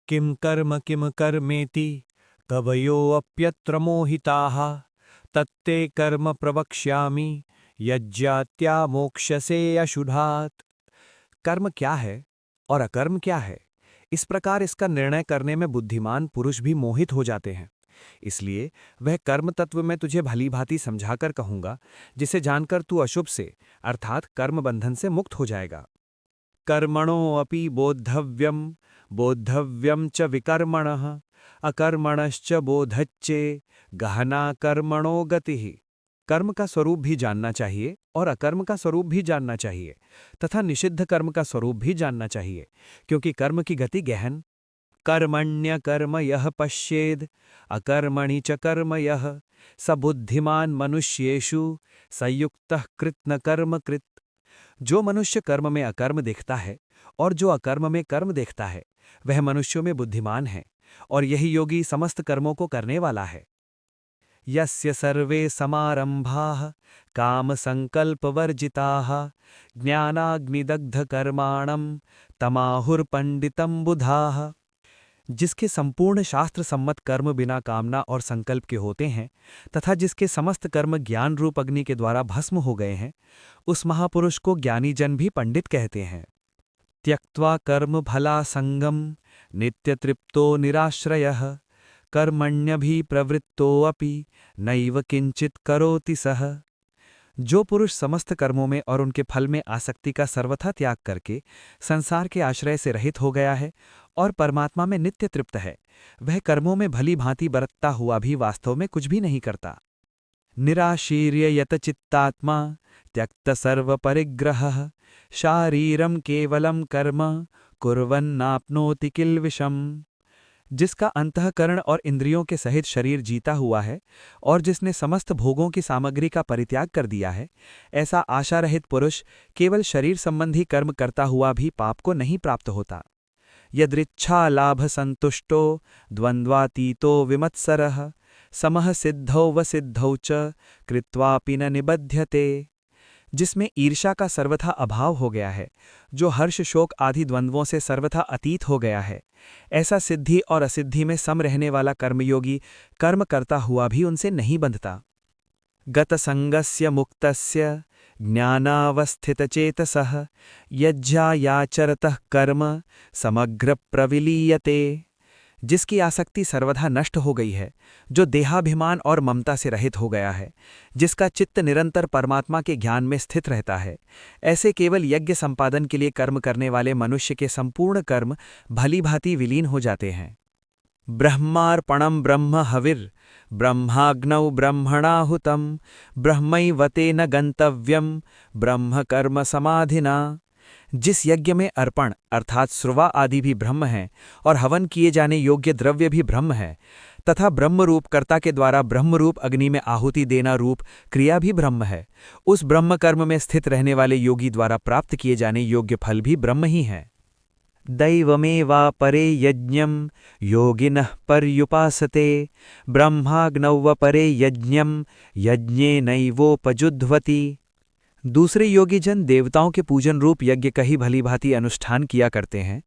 किम कर्मेति कवयोऽप्यत्र मोहिताः तत्ते कर्म प्रवक्ष्यामि यज्जात्या मोक्षसे अशुभात्। कर्म क्या है और अकर्म क्या है, इस प्रकार इसका निर्णय करने में बुद्धिमान पुरुष भी मोहित हो जाते हैं। इसलिए वह कर्म तत्व में तुझे भली भांति समझाकर कहूंगा, जिसे जानकर तू अशुभ से अर्थात कर्म बंधन से मुक्त हो जाएगा। कर्मणो अपि बोद्धव्यम बोद्धव्यम च विकर्मणः अकर्मणश्च बोधच्चे गहना कर्मणो गतिः। कर्म का स्वरूप भी जानना चाहिए और अकर्म का स्वरूप भी जानना चाहिए तथा निषिद्ध कर्म का स्वरूप भी जानना चाहिए, क्योंकि कर्म की गति गहन। कर्मण्य कर्म यह पश्येद अकर्मणि च कर्म यह स बुद्धिमान मनुष्येषु संयुक्तः कृत्न कर्म कृत। जो मनुष्य कर्म में अकर्म देखता है और जो अकर्म में कर्म देखता है, वह मनुष्यों में बुद्धिमान है, और यही योगी समस्त कर्मों को करने वाला है। यस्य सर्वे समारंभाः काम संकल्पवर्जिताः ज्ञानाग्निदग्ध कर्माणं तमाहुर्पंडितं बुधाः। जिसके संपूर्ण शास्त्र सम्मत कर्म बिना कामना और संकल्प के होते हैं तथा जिसके समस्त कर्म ज्ञान रूप अग्नि के द्वारा भस्म हो गए हैं, उस महापुरुष को ज्ञानी जन भी पंडित कहते हैं। त्यक्त्वा कर्म फला संगम नित्य तृप्तो निराश्रयः कर्मण्यभिप्रवृत्तोऽपि नैव किंचित करोति सः। जो पुरुष समस्त कर्मों में और उनके फल में आसक्ति का सर्वथा त्याग करके संसार के आश्रय से रहित हो गया है और परमात्मा में नित्य तृप्त है, वह कर्मों में भली भांति बरतता हुआ भी वास्तव में कुछ भी नहीं करता। निराशीर्य यतचित्तात्मा त्यक्त सर्व परिग्रहः शारीरम केवलम कर्म कुर्वन्नाप्नोति किल्विषम्। जिसका अंतःकरण और इंद्रियों के सहित शरीर जीता हुआ है और जिसने समस्त भोगों की सामग्री का परित्याग कर दिया है, ऐसा आशा रहित पुरुष केवल शरीर संबंधी कर्म करता हुआ भी पाप को नहीं प्राप्त होता। यदृच्छा लाभ संतुष्टो द्वंद्वातीतो विमत्सरः समः सिद्धौ व सिद्धौ च कृत्वापि न निबध्यते। जिसमें ईर्ष्या का सर्वथा अभाव हो गया है, जो हर्ष शोक आदि द्वंद्वों से सर्वथा अतीत हो गया है, ऐसा सिद्धि और असिद्धि में सम रहने वाला कर्मयोगी कर्म करता हुआ भी उनसे नहीं बंधता। गतसंगस्य मुक्तस्य ज्ञानावस्थितचेतसः यज्ञायाचरतः कर्म समग्र प्रविलीयते। जिसकी आसक्ति सर्वथा नष्ट हो गई है, जो देहाभिमान और ममता से रहित हो गया है, जिसका चित्त निरंतर परमात्मा के ज्ञान में स्थित रहता है, ऐसे केवल यज्ञ संपादन के लिए कर्म करने वाले मनुष्य के संपूर्ण कर्म भली भांति विलीन हो जाते हैं। ब्रह्मार्पणं ब्रह्म हविर् ब्रह्माग्नौ ब्रह्मणाहुतं ब्रह्मैवतेन गंतव्यम ब्रह्म कर्म समाधिना। जिस यज्ञ में अर्पण अर्थात श्रुवा आदि भी ब्रह्म हैं और हवन किए जाने योग्य द्रव्य भी ब्रह्म है तथा ब्रह्मरूप कर्ता के द्वारा ब्रह्मरूप अग्नि में आहुति देना रूप क्रिया भी ब्रह्म है, उस ब्रह्म कर्म में स्थित रहने वाले योगी द्वारा प्राप्त किए जाने योग्य फल भी ब्रह्म ही है। दैवमेवा परे यज्ञं योगिनः पर्युपासते ब्रह्माग्नौ व परे यज्ञं यज्ञेनैवोपजुह्वति। दूसरे योगी जन देवताओं के पूजन रूप यज्ञ का ही भली भांति अनुष्ठान किया करते हैं,